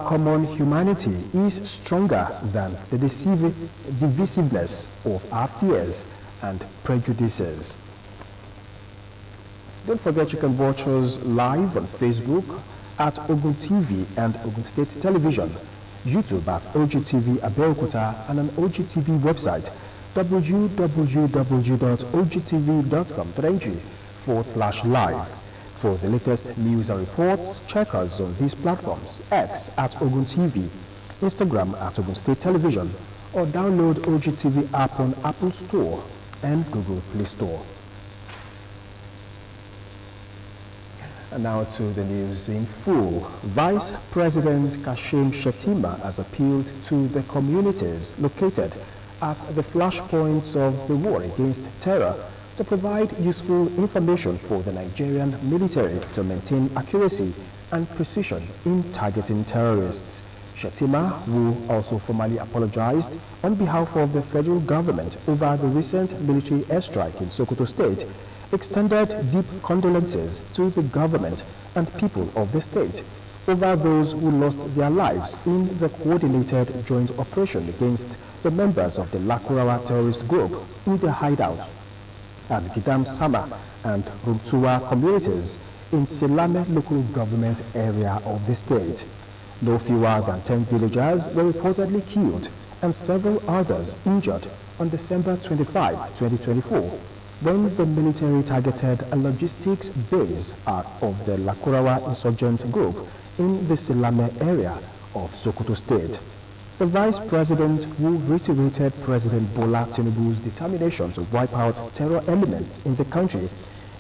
common humanity is stronger than the divisiveness of our fears and prejudices. Don't forget you can watch us live on Facebook at Ogtv and Ogun State Television, YouTube at Ogtv Abeokuta, and on Ogtv website www.ogtv.com.ng/live. For the latest news and reports, check us on these platforms: X at Ogun TV, Instagram at Ogun State Television, or download Ogtv app on Apple Store and Google Play Store. And now to the news in full. Vice President Kashim Shettima has appealed to the communities located at the flashpoints of the war against terror to provide useful information for the Nigerian military to maintain accuracy and precision in targeting terrorists. Shettima, who also formally apologized on behalf of the federal government over the recent military airstrike in Sokoto State, extended deep condolences to the government and people of the state over those who lost their lives in the coordinated joint operation against the members of the Lakurawa terrorist group in their hideout at Gidam Sama and Rumtua communities in Silame local government area of the state. No fewer than 10 villagers were reportedly killed and several others injured on December 25, 2024, when the military targeted a logistics base of the Lakurawa insurgent group in the Silame area of Sokoto State. The Vice President, who reiterated President Bola Tinubu's determination to wipe out terror elements in the country,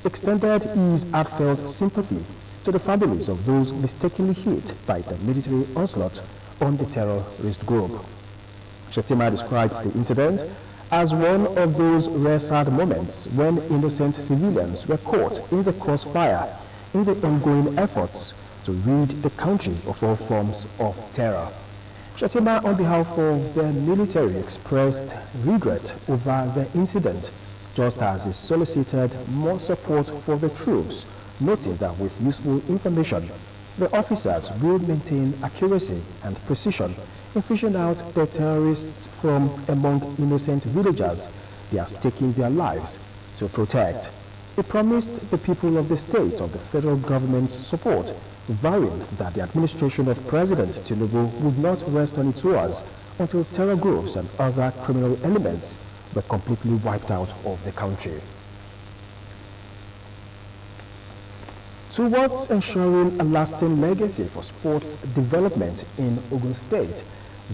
extended his heartfelt sympathy to the families of those mistakenly hit by the military onslaught on the terrorist group. Shettima described the incident as one of those rare sad moments when innocent civilians were caught in the crossfire in the ongoing efforts to rid the country of all forms of terror. Shettima, on behalf of the military, expressed regret over the incident, just as he solicited more support for the troops, noting that with useful information, the officers will maintain accuracy and precision in fishing out the terrorists from among innocent villagers they are staking their lives to protect. He promised the people of the state of the federal government's support, vowing that the administration of President Tinubu would not rest on its laurels until terror groups and other criminal elements were completely wiped out of the country. Towards ensuring a lasting legacy for sports development in Ogun State,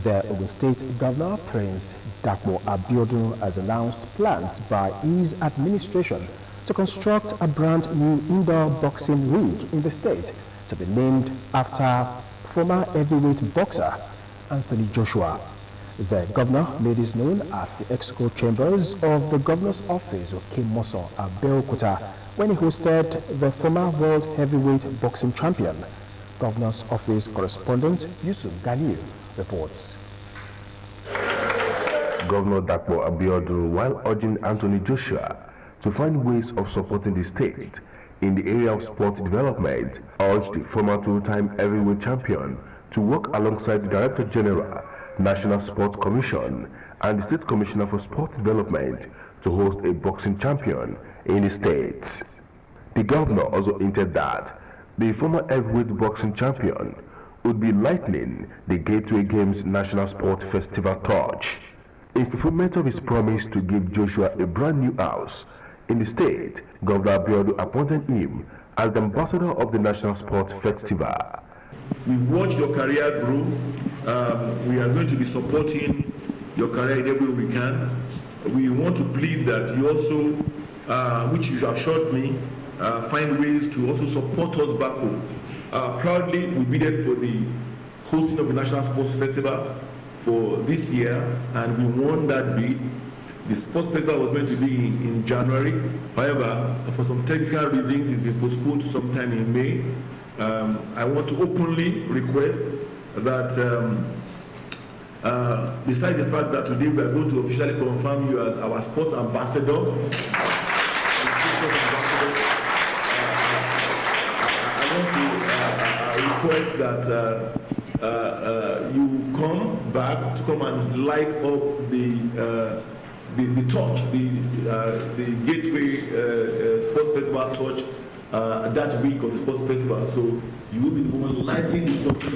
the Ogun State Governor, Prince Dapo Abiodun, has announced plans by his administration to construct a brand new indoor boxing ring in the state to be named after former heavyweight boxer Anthony Joshua. The governor made this known at the Exco Chambers of the Governor's Office of Kemoso, Abeokuta, when he hosted the former world heavyweight boxing champion. Governor's Office correspondent Yusuf Ganiu reports. Governor Dapo Abiodun, while urging Anthony Joshua to find ways of supporting the state in the area of sport development, urged the former two-time heavyweight champion to work alongside the Director General, National Sports Commission, and the State Commissioner for Sport Development to host a boxing champion in the state. The governor also hinted that the former heavyweight boxing champion would be lightening the Gateway Games National Sport Festival torch. In fulfillment of his promise to give Joshua a brand new house in the state, Governor Abiodun appointed him as the ambassador of the National Sport Festival. We've watched your career grow. We are going to be supporting your career in every way we can. We want to plead that you also, which you have assured me, find ways to also support us back home. Proudly, we bidded for the hosting of the National Sports Festival for this year, and we won that bid. The sports festival was meant to be in January. However, for some technical reasons, it's been postponed to sometime in May. I want to openly request that, besides the fact that today we are going to officially confirm you as our sports ambassador, I want to request that you come back to come and light up the torch, the Gateway Sports Festival torch that week of the Sports Festival. So you will be the one lighting the torch. You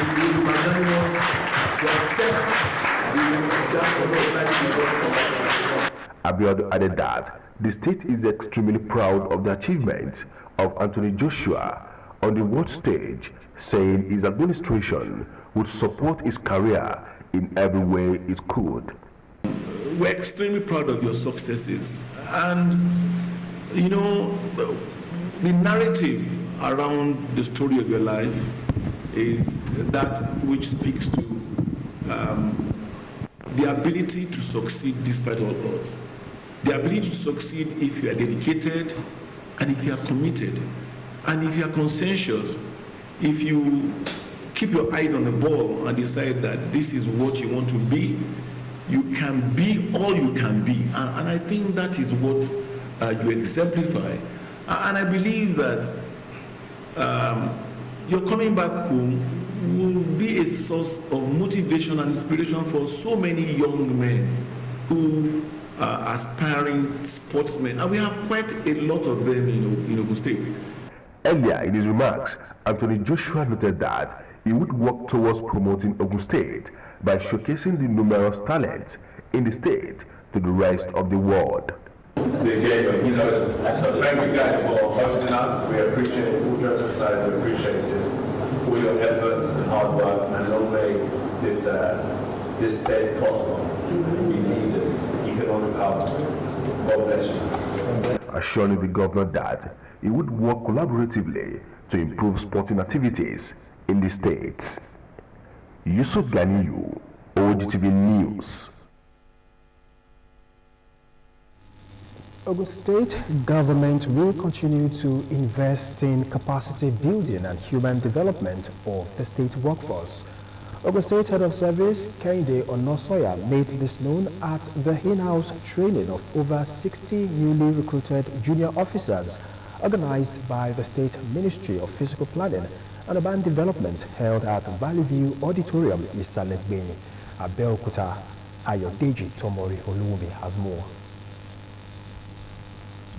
will be magnanimous to accept that honor lighting the torch. Abeokuta added that the state is extremely proud of the achievements of Anthony Joshua on the world stage, saying his administration would support his career in every way it could. We're extremely proud of your successes, and you know, the narrative around the story of your life is that which speaks to the ability to succeed despite all odds, the ability to succeed if you are dedicated and if you are committed and if you are conscientious, if you keep your eyes on the ball and decide that this is what you want to be, you can be all you can be. And I think that is what you exemplify. And I believe that your coming back home will be a source of motivation and inspiration for so many young men who are aspiring sportsmen. And we have quite a lot of them in Ogun State. Earlier in his remarks, Anthony Joshua noted that he would work towards promoting Ogun State by showcasing the numerous talents in the state to the rest of the world. So thank you guys for hosting us. We appreciate it. All jokes aside, we appreciate it. All your efforts and hard work, and long may this state prosper. We need economic help. God bless you. Assuring the governor that he would work collaboratively to improve sporting activities in the states. Yusuf Ganiyu, Ogtv News. Ogun State government will continue to invest in capacity building and human development of the state workforce. Ogun State Head of Service, Kehinde Onosoya, made this known at the in-house training of over 60 newly recruited junior officers organized by the State Ministry of Physical Planning and Urban Development held at Valley View Auditorium, Isalekbe. Abeokuta, Ayodeji Tomori Oluwumi has more.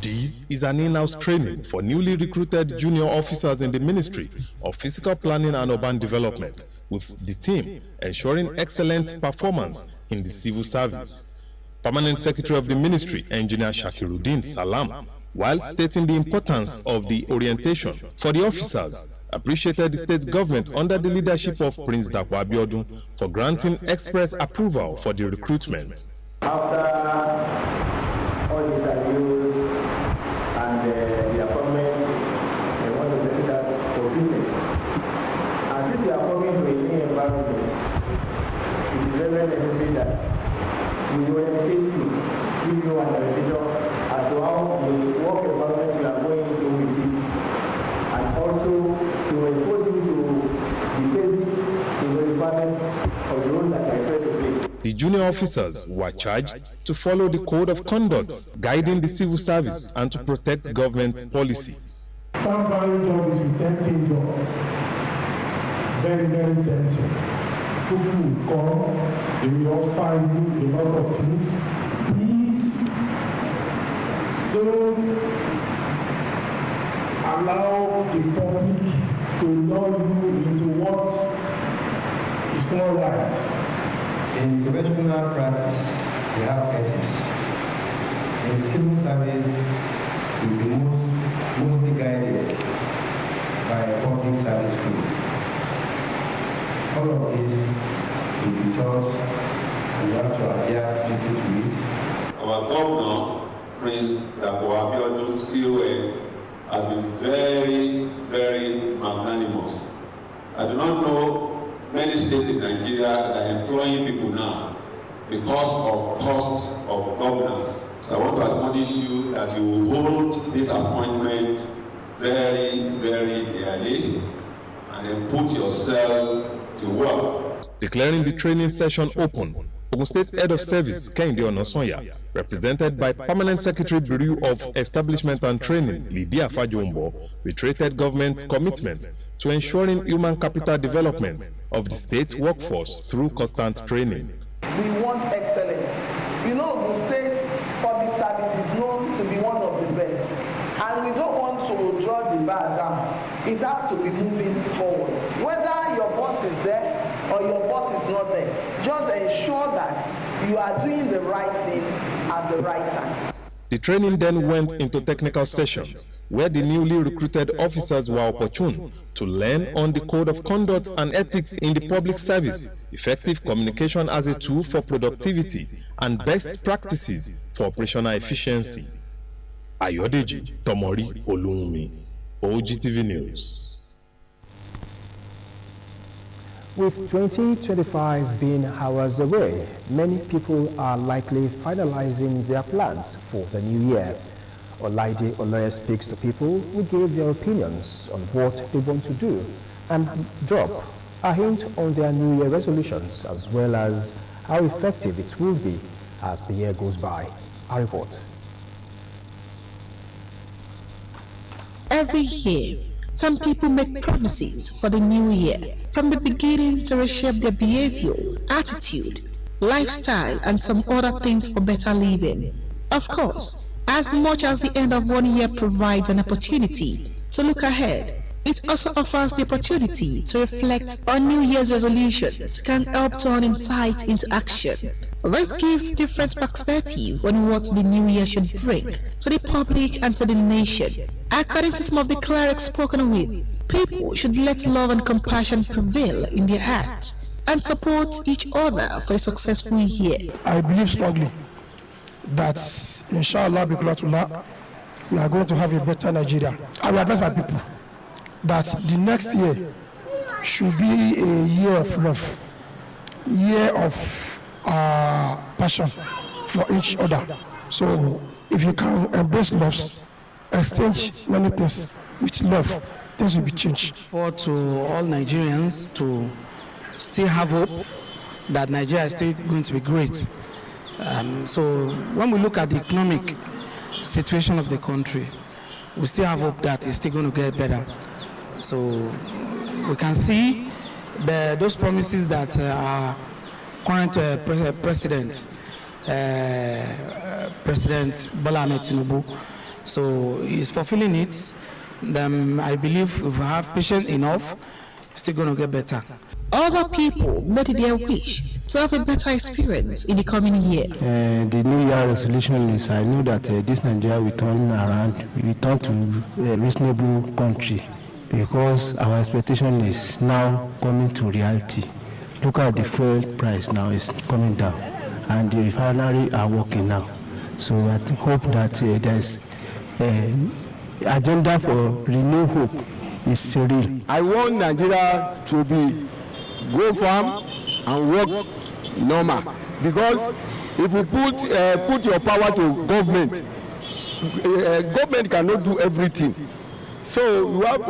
This is an in-house training for newly recruited junior officers in the Ministry of Physical Planning and Urban Development, with the team ensuring excellent performance in the civil service. Permanent Secretary of the Ministry, Engineer Shakiruddin Salam, while stating the importance of the orientation for the officers, appreciated the state government under the leadership of Prince Dapo Abiodun for granting express approval for the recruitment. After all the interviews and the appointment, they want to set it up for business. And since you are coming to a new environment, it is very, very necessary that we orientate you, give you an orientation as to how the work environment you are going into will be, and also to expose you to the basic requirements of the role that you expect to play. The junior officers were charged to follow the code of conduct guiding the civil service and to protect government policies. Temporary job is a tempting job. Very, very tempting. People will come, they will offer you a lot of things. Please don't allow the public to lure you into what is not right. In professional practice, we have ethics. In civil service, we be mostly guided by a public service rule. All of this will be taught, and you have to adhere strictly to it. Our governor, Prince Dapo Abiodun, CON, has been very, very magnanimous. I do not know many states in Nigeria that are employing people now because of cost of governance. So I want to admonish you that you will hold this appointment very, very dearly and then put yourself to work. Declaring the training session open, Ogun State Head of Service, Kehinde Onosoya, represented by Permanent Secretary Bureau of Establishment and Training, Lydia Fajombo, reiterated government's commitment to ensuring human capital development of the state workforce through constant training. We want excellence. You know, the state public service is known to be one of the best, and we don't want to draw the bar down. It has to be moving forward. Whether your boss is there or your boss is not there, just ensure that you are doing the right thing at the right time. The training then went into technical sessions, where the newly recruited officers were opportune to learn on the code of conduct and ethics in the public service, effective communication as a tool for productivity, and best practices for operational efficiency. Ayodeji Tomori Olunmi, Ogtv News. With 2025 being hours away, many people are likely finalizing their plans for the new year. Olaide Oloye speaks to people who give their opinions on what they want to do and drop a hint on their New Year resolutions, as well as how effective it will be as the year goes by. A report. Every year, some people make promises for the new year, from the beginning to reshape their behavior, attitude, lifestyle, and some other things for better living. Of course, as much as the end of one year provides an opportunity to look ahead, it also offers the opportunity to reflect on New Year's resolutions can help turn insight into action. This gives different perspective on what the new year should bring to the public and to the nation. According to some of the clerics spoken with, people should let love and compassion prevail in their hearts and support each other for a successful year. I believe strongly that, inshallah, we are going to have a better Nigeria. I will advise my people that the next year should be a year of love, year of passion for each other. So if you can embrace love, exchange many things with love, things will be changed. For to all Nigerians to still have hope that Nigeria is still going to be great. So when we look at the economic situation of the country, we still have hope that it's still going to get better. So we can see those promises that our current President Bola Ahmed Tinubu, so he's fulfilling it. I believe if we have patience enough, it's still going to get better. Other people made it their wish to have a better experience in the coming year. The New Year resolution is, I know that this Nigeria will turn around, we return to a reasonable country, because our expectation is now coming to reality. Look at the fuel price now, is coming down, and the refinery are working now. So I hope that there's agenda for renewed hope is real. I want Nigeria to be go farm and work normal, because if you put your power to government, government cannot do everything. So you have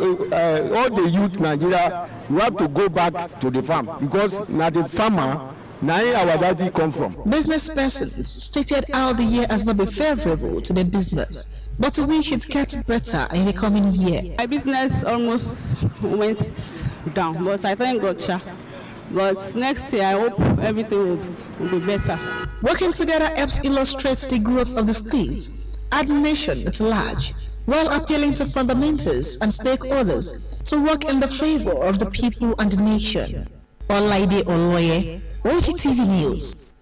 all the youth Nigeria, you have to go back to the farm, because now the farmer, now our daddy come from. Business persons stated how the year has not been favorable to their business, but wish it gets better in the coming year. My business almost went down, but I thank God, sha. But next year, I hope everything will be better. Working together helps illustrate the growth of the state and the nation at large, while appealing to fundamentals and stakeholders to work in the favor of the people and the nation. Olaide Oloye, Ogtv News.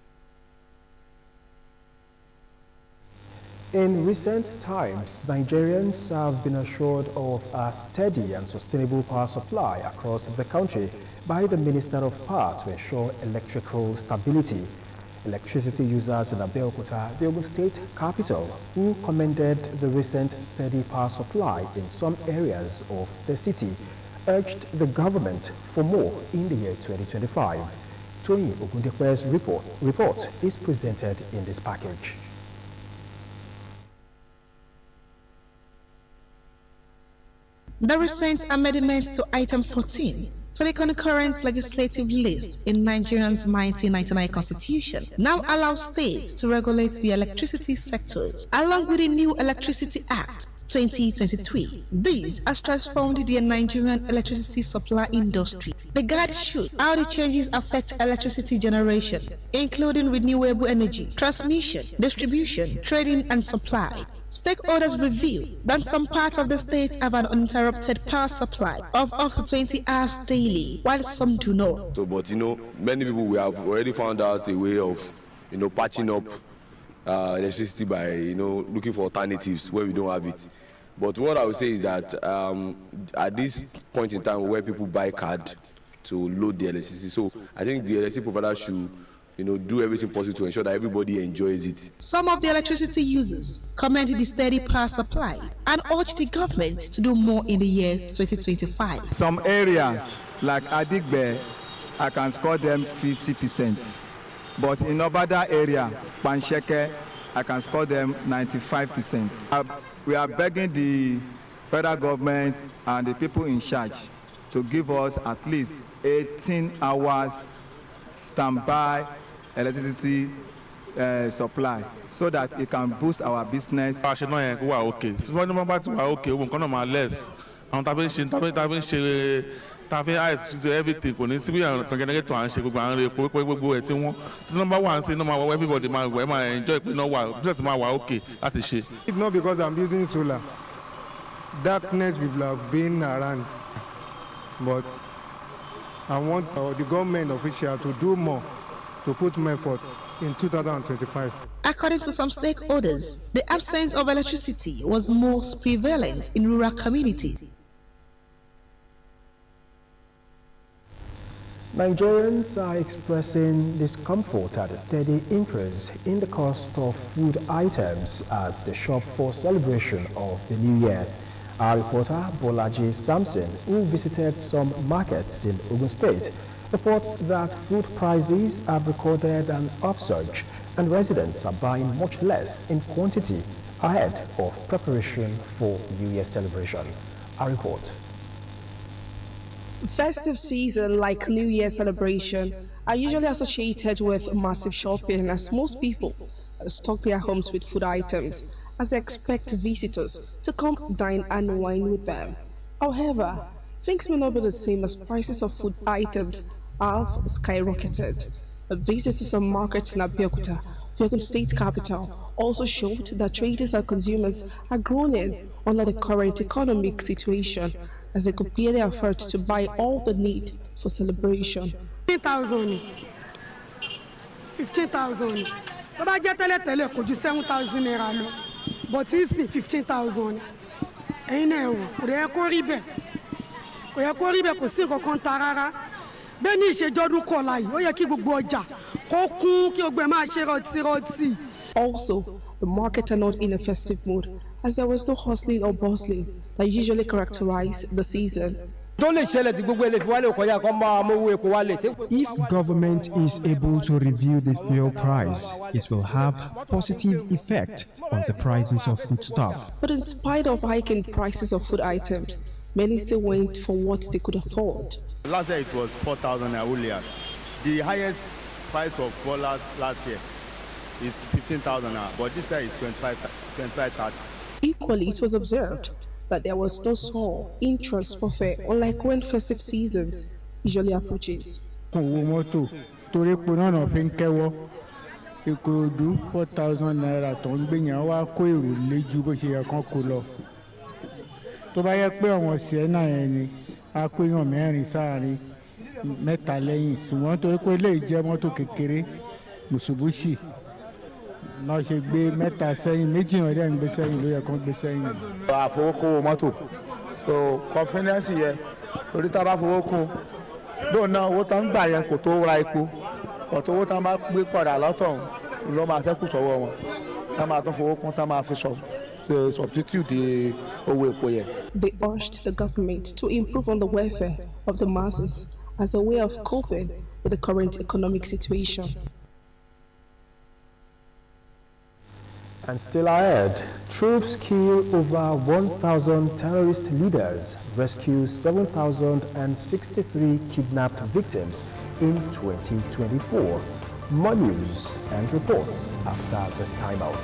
In recent times, Nigerians have been assured of a steady and sustainable power supply across the country by the Minister of Power to ensure electrical stability. Electricity users in Abeokuta, the Ogun State capital, who commended the recent steady power supply in some areas of the city, urged the government for more in the year 2025. Tony Ogundekwe's report is presented in this package. The recent amendment to Item 14 to the concurrent legislative list in Nigeria's 1999 Constitution now allows states to regulate the electricity sectors, along with the new Electricity Act 2023. This has transformed the Nigerian electricity supply industry. The guide shows how the changes affect electricity generation, including renewable energy, transmission, distribution, trading, and supply. Stakeholders reveal that some parts of the state have an uninterrupted power supply of up to 20 hours daily, while some do not. So, but many people we have already found out a way of, patching up electricity by, looking for alternatives where we don't have it. But what I would say is that at this point in time where people buy card to load the electricity, so I think the electricity provider should do everything possible to ensure that everybody enjoys it. Some of the electricity users commend the steady power supply and urge the government to do more in the year 2025. Some areas like Adigbe, I can score them 50%. But in Obada area, Pansheke, I can score them 95%. We are begging the federal government and the people in charge to give us at least 18 hours standby electricity supply so that it can boost our business. Everything kò ní sí bí àwọn generator à ń ṣe gbogbo àwọn epo gbogbo ẹ̀ tí wọ́n tí number one say number one everybody máa enjoy pé náà wà business máa wà okay láti ṣe. It's not because I'm using solar. Darkness will have been around, but I want the government official to do more, to put more effort in 2025. According to some stakeholders, the absence of electricity was most prevalent in rural communities. Nigerians are expressing discomfort at a steady increase in the cost of food items as they shop for celebration of the new year. Our reporter Bolaji Samson, who visited some markets in Ogun State, reports that food prices have recorded an upsurge and residents are buying much less in quantity ahead of preparation for New Year celebration. Our report. Festive season like New Year celebration are usually associated with massive shopping as most people stock their homes with food items as they expect visitors to come dine and wine with them. However, things may not be the same as prices of food items have skyrocketed. A visit to some markets in Abeokuta, the Ogun State capital, also showed that traders and consumers are groaning under the current economic situation as they compare their efforts to buy all the need for celebration. 15,000. 15,000. Tó bá jẹ́ tẹ́lẹ̀ kò ju 7,000 naira lọ. But it's 15,000. Ẹ̀yin náà wò, kò yẹ kó rí bẹ́ẹ̀. Kò yẹ kó rí bẹ́ẹ̀, kò sí nǹkan kan ta rárá. Bẹ́ẹ̀ ni ìṣèjọ́dún kọ̀ọ̀la yìí, ó yẹ kí gbogbo ọjà kó kún kí gbogbo ẹ̀ máa ṣe rọ̀tìrọ̀tì. Also, the market are not in a festive mood, as there was no hustling or bustling that usually characterize the season. If government is able to review the fuel price, it will have positive effect on the prices of foodstuff. But in spite of hiking prices of food items, many still went for what they could afford. Last year it was 4,000 Aulias. The highest price of dollars last year is 15,000 now, but this year is 25,30. Equally, it was observed that there was no soar in transport fare, unlike when festive seasons usually approaches. Owó mọ́tò torí epo náà náà fi ń kẹ́wọ́ Ìkòròdú 4,000 naira tó ń gbìyàn wá kó èrò lé ju bó ṣe yẹ kán kó lọ. Tó bá yẹ pé àwọn Sienna yẹn ni a kó èèyàn mẹ́rin sáàrin mẹ́ta lẹ́yìn ṣùgbọ́n torí pé eléyìí jẹ́ mọ́tò kékeré Mitsubishi náà ṣe gbé mẹ́ta sẹ́yìn méjì náà dẹ̀ ń gbé sẹ́yìn ló yẹ kán gbé sẹ́yìn. Àfowókówó mọ́tò so confidence yẹ torí tá a bá fowó kún lóun náà owó tán ń gbà yẹn kò tó ra epo ọ̀tọ̀ owó tán bá gbé padà lọ́tọ̀ ló máa fẹ́ kù sọ́wọ́ wọn tá máa tún fowó kún tá máa fi substitute owó epo yẹn. They urged the government to improve on the welfare of the masses as a way of coping with the current economic situation. And still ahead, troops kill over 1,000 terrorist leaders, rescue 7,063 kidnapped victims in 2024. More news and reports after this timeout.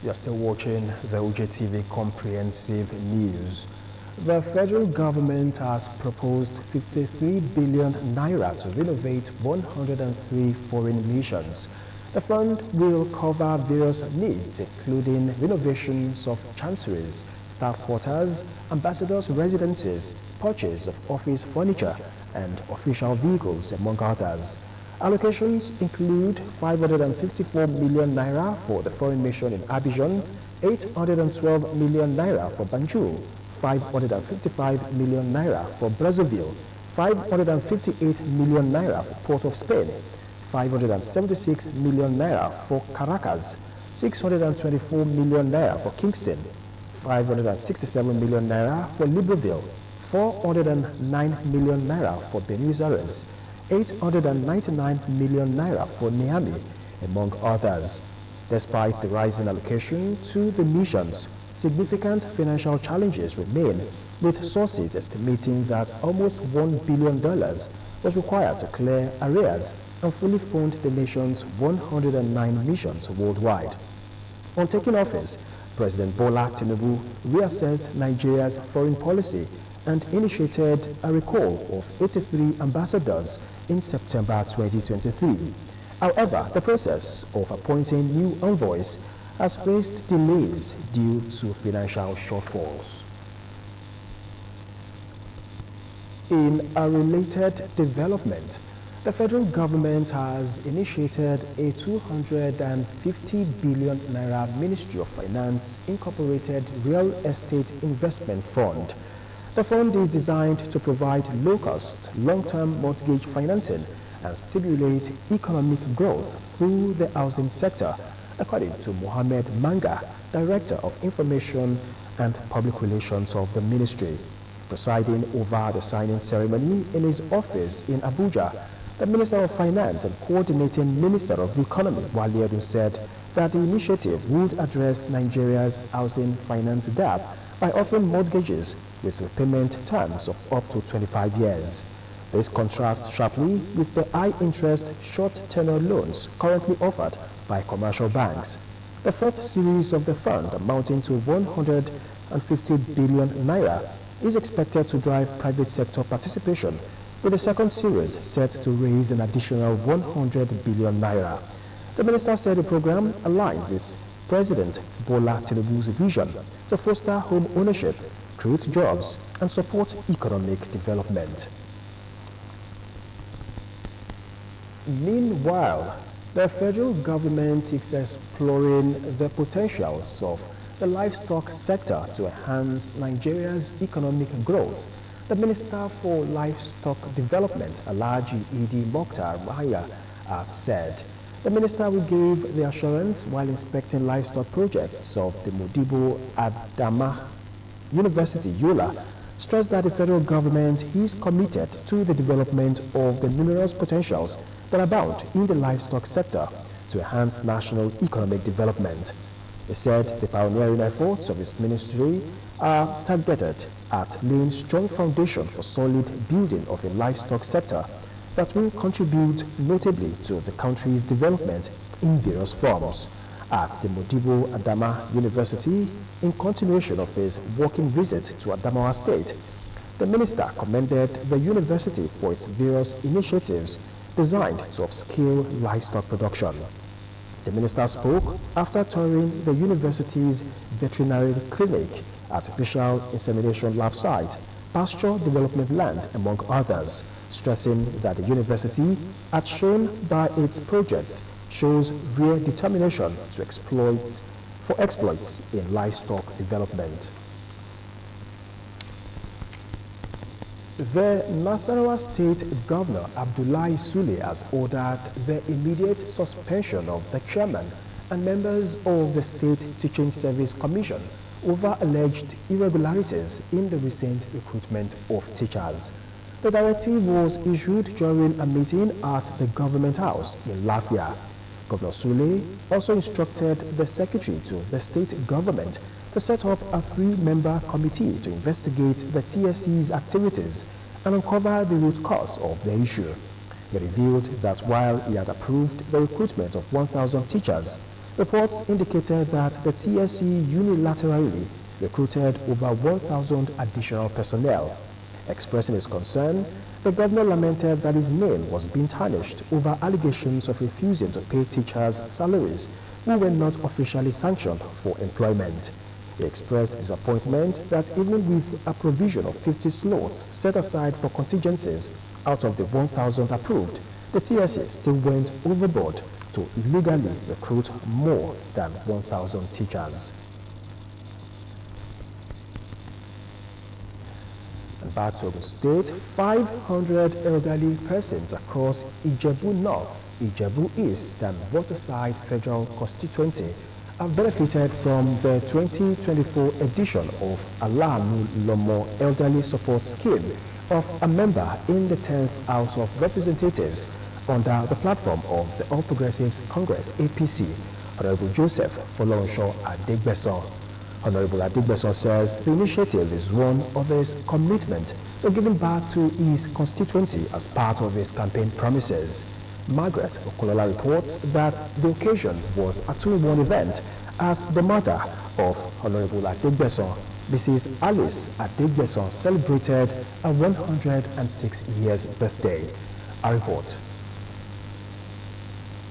You're still watching the Ogtv Comprehensive News. The federal government has proposed 53 billion naira to renovate 103 foreign missions. The fund will cover various needs, including renovations of chanceries, staff quarters, ambassadors' residences, purchase of office furniture, and official vehicles, among others. Allocations include 554 million naira for the foreign mission in Abidjan, 812 million naira for Banjul, 555 million naira for Brazzaville, 558 million naira for Port of Spain, 576 million naira for Caracas, 624 million naira for Kingston, 567 million naira for Libreville, 409 million naira for Buenos Aires, 899 million naira for Niamey, among others. Despite the rising allocation to the missions, significant financial challenges remain, with sources estimating that almost $1 billion was required to clear arrears and fully fund the nation's 109 missions worldwide. On taking office, President Bola Tinubu reassessed Nigeria's foreign policy and initiated a recall of 83 ambassadors in September 2023. However, the process of appointing new envoys has faced delays due to financial shortfalls. In a related development, the federal government has initiated a 250 billion naira Ministry of Finance Incorporated Real Estate Investment Fund. The fund is designed to provide low-cost, long-term mortgage financing and stimulate economic growth through the housing sector, according to Mohammed Manga, Director of Information and Public Relations of the Ministry. Presiding over the signing ceremony in his office in Abuja, the Minister of Finance and Coordinating Minister of the Economy, Wale Edun, said that the initiative would address Nigeria's housing finance gap by offering mortgages with repayment terms of up to 25 years. This contrasts sharply with the high-interest, short-tenor loans currently offered by commercial banks. The first series of the fund, amounting to 150 billion naira, is expected to drive private sector participation, with the second series set to raise an additional 100 billion naira. The minister said the program aligned with President Bola Tinubu's vision to foster home ownership, create jobs, and support economic development. Meanwhile, the federal government is exploring the potentials of the livestock sector to enhance Nigeria's economic growth. The Minister for Livestock Development, Alhaji Idi Mokhtar Mahia, has said. The minister who gave the assurance while inspecting livestock projects of the Modibo Adama University, Yola, stressed that the federal government is committed to the development of the numerous potentials that abound in the livestock sector to enhance national economic development. He said the pioneering efforts of his ministry are targeted at laying strong foundation for solid building of a livestock sector that will contribute notably to the country's development in various forms. At the Modibo Adama University, in continuation of his working visit to Adamawa State, the minister commended the university for its various initiatives designed to upscale livestock production. The minister spoke after touring the university's veterinary clinic, artificial insemination lab site, pasture development land, among others, stressing that the university, as shown by its projects, shows real determination to exploits in livestock development. The Nasarawa State Governor Abdullahi Sule has ordered the immediate suspension of the chairman and members of the State Teaching Service Commission over alleged irregularities in the recent recruitment of teachers. The directive was issued during a meeting at the Government House in Lafia. Governor Sule also instructed the secretary to the state government to set up a 3-member committee to investigate the TSC's activities and uncover the root cause of the issue. He revealed that while he had approved the recruitment of 1,000 teachers, Reports indicated that the TSC unilaterally recruited over 1,000 additional personnel. Expressing his concern, the governor lamented that his name was being tarnished over allegations of refusing to pay teachers' salaries who were not officially sanctioned for employment. He expressed disappointment that even with a provision of 50 slots set aside for contingencies out of the 1,000 approved, the TSC still went overboard to illegally recruit more than 1,000 teachers. And back to Ogun State, 500 elderly persons across Ijebu North, Ijebu East and Waterside Federal Constituency have benefited from the 2024 edition of Alanu Lomo Elderly Support Scheme of a member in the 10th House of Representatives under the platform of the All Progressives Congress, APC, Honorable Joseph Folorunso Adegbeson. Honorable Adegbeson says the initiative is one of his commitment to giving back to his constituency as part of his campaign promises. Margaret Okolola reports that the occasion was a 2-in-1 event as the mother of Honorable Adegbeson, Mrs. Alice Adegbeson, celebrated a 106 years birthday. A report.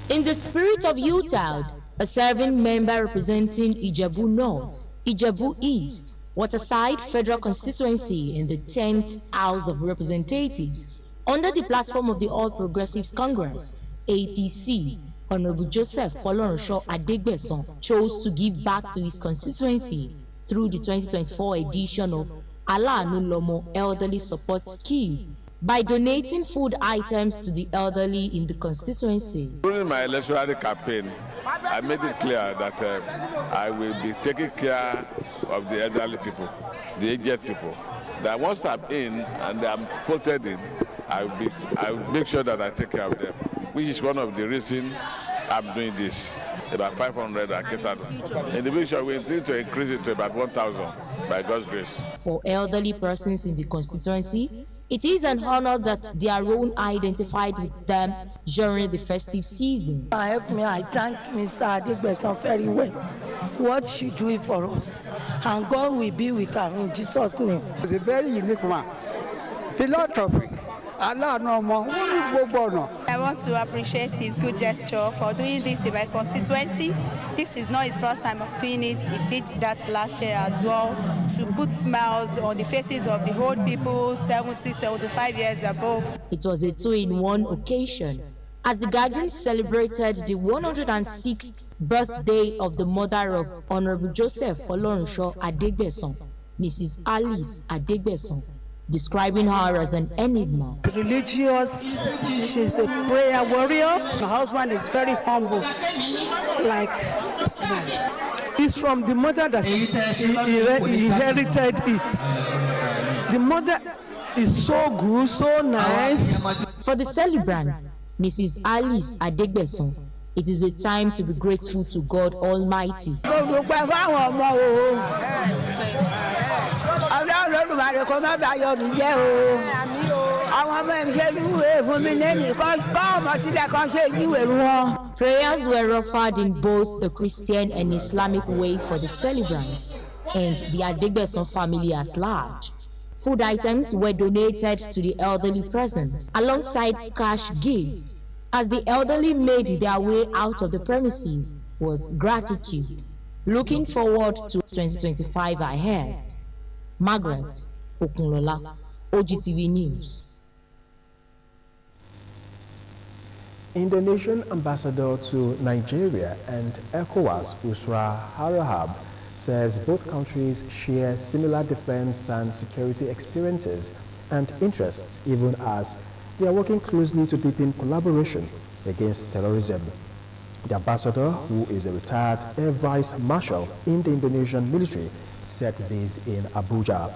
In the spirit of youth-out, a serving member representing Ijebu North, Ijebu East, Waterside Federal Constituency in the 10th House of Representatives, under the platform of the All Progressives Congress, APC, Honorable Joseph Folorunso Adegbeson chose to give back to his constituency through the 2024 edition of Alanu Lomo Elderly Support Scheme by donating food items to the elderly in the constituency. During my electoral campaign, I made it clear that I will be taking care of the elderly people, the aged people. That once I'm in and I'm voted in, I will make sure that I take care of them, which is one of the reasons I'm doing this. About 500 are catered. In the future, we intend to increase it to about 1,000 by God's grace. For elderly persons in the constituency, it is an honor that their own identified with them during the festive season. I thank Mr. Adegbeson very well. What she do for us, and God will be with her in Jesus' name. It's a very unique one. Philanthropy. I want to appreciate his good gesture for doing this in my constituency. This is not his first time of doing it. He did that last year as well, to put smiles on the faces of the old people, 70, 75 years above. It was a 2-in-1 occasion, as the gathering celebrated the 106th birthday of the mother of Honorable Joseph Folorunso Adegbeson, Mrs. Alice Adegbeson, describing her as an enigma. Religious, she's a prayer warrior. My husband is very humble, like this one. It's from the mother that he inherited it. The mother is so good, so nice. For the celebrant, Mrs. Alice Adegbeson, it is a time to be grateful to God Almighty. Prayers were offered in both the Christian and Islamic way for the celebrants and the Adegbeson family at large. Food items were donated to the elderly present alongside cash gifts. As the elderly made their way out of the premises was gratitude, looking forward to 2025 ahead. Margaret Okunlola, Ogtv News. Indonesian ambassador to Nigeria and ECOWAS, Usra Harahab, says both countries share similar defense and security experiences and interests, even as they are working closely to deepen collaboration against terrorism. The ambassador, who is a retired Air Vice Marshal in the Indonesian military, said this in Abuja.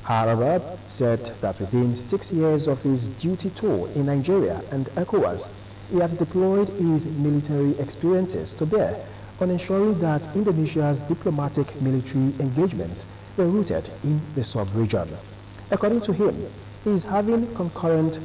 Harahab said that within 6 years of his duty tour in Nigeria and ECOWAS, he had deployed his military experiences to bear on ensuring that Indonesia's diplomatic military engagements were rooted in the sub-region. According to him, he is having concurrent